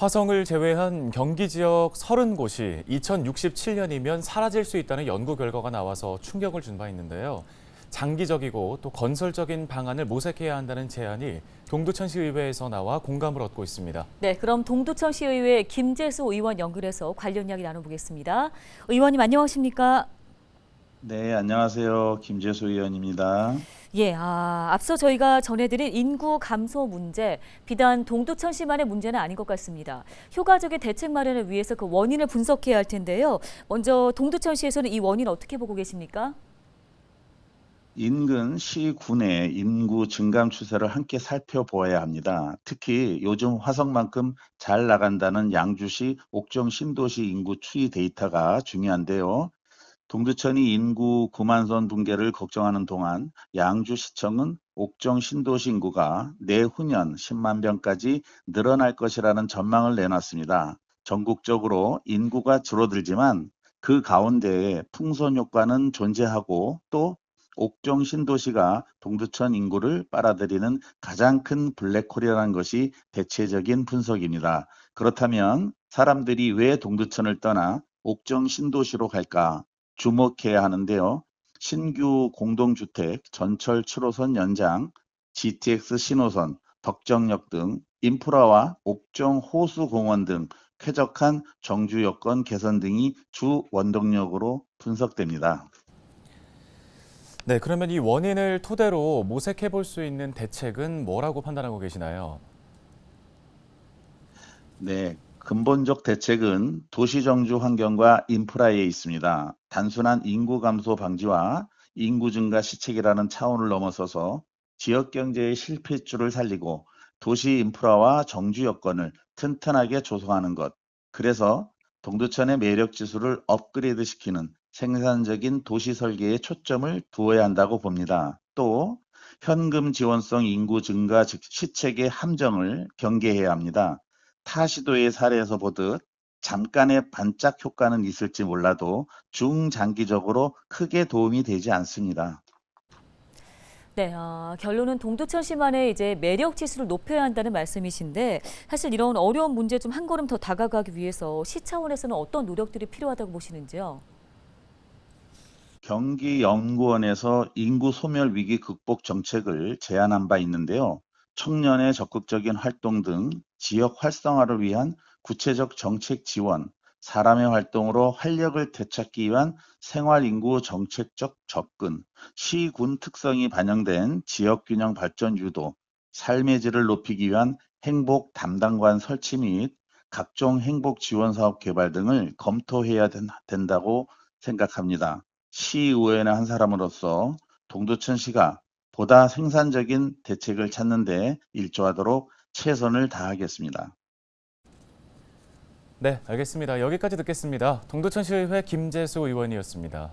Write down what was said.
화성을 제외한 경기 지역 30곳이 2067년이면 사라질 수 있다는 연구 결과가 나와서 충격을 준 바 있는데요. 장기적이고 또 건설적인 방안을 모색해야 한다는 제안이 동두천시의회에서 나와 공감을 얻고 있습니다. 네, 그럼 동두천시의회 김재수 의원 연결해서 관련 이야기 나눠보겠습니다. 의원님 안녕하십니까? 네, 안녕하세요. 김재수 의원입니다. 예, 앞서 저희가 전해드린 인구 감소 문제, 비단 동두천시만의 문제는 아닌 것 같습니다. 효과적인 대책 마련을 위해서 그 원인을 분석해야 할 텐데요. 먼저 동두천시에서는 이 원인 어떻게 보고 계십니까? 인근 시군의 인구 증감 추세를 함께 살펴보아야 합니다. 특히 요즘 화성만큼 잘 나간다는 양주시 옥정 신도시 인구 추이 데이터가 중요한데요. 동두천이 인구 9만 선 붕괴를 걱정하는 동안 양주시청은 옥정 신도시 인구가 내후년 10만 명까지 늘어날 것이라는 전망을 내놨습니다. 전국적으로 인구가 줄어들지만 그 가운데에 풍선 효과는 존재하고 또 옥정 신도시가 동두천 인구를 빨아들이는 가장 큰 블랙홀이라는 것이 대체적인 분석입니다. 그렇다면 사람들이 왜 동두천을 떠나 옥정 신도시로 갈까? 주목해야 하는데요. 신규 공동주택, 전철 7호선 연장, GTX 신호선, 덕정역 등 인프라와 옥정 호수공원 등 쾌적한 정주 여건 개선 등이 주 원동력으로 분석됩니다. 네, 그러면 이 원인을 토대로 모색해 볼 수 있는 대책은 뭐라고 판단하고 계시나요? 네, 근본적 대책은 도시 정주 환경과 인프라에 있습니다. 단순한 인구 감소 방지와 인구 증가 시책이라는 차원을 넘어서서 지역 경제의 실핏줄을 살리고 도시 인프라와 정주 여건을 튼튼하게 조성하는 것. 그래서 동두천의 매력 지수를 업그레이드 시키는 생산적인 도시 설계에 초점을 두어야 한다고 봅니다. 또 현금 지원성 인구 증가 시책의 함정을 경계해야 합니다. 타 시도의 사례에서 보듯 잠깐의 반짝 효과는 있을지 몰라도 중장기적으로 크게 도움이 되지 않습니다. 네, 결론은 동두천시만의 이제 매력 지수를 높여야 한다는 말씀이신데 사실 이런 어려운 문제 좀 한 걸음 더 다가가기 위해서 시 차원에서는 어떤 노력들이 필요하다고 보시는지요? 경기연구원에서 인구 소멸 위기 극복 정책을 제안한 바 있는데요. 청년의 적극적인 활동 등 지역 활성화를 위한 구체적 정책 지원, 사람의 활동으로 활력을 되찾기 위한 생활인구 정책적 접근, 시군 특성이 반영된 지역균형 발전 유도, 삶의 질을 높이기 위한 행복 담당관 설치 및 각종 행복 지원 사업 개발 등을 검토해야 된다고 생각합니다. 시의원의 한 사람으로서 동두천시가 보다 생산적인 대책을 찾는 데 일조하도록 최선을 다하겠습니다. 네, 알겠습니다. 여기까지 듣겠습니다. 동두천시의회 김재수 의원이었습니다.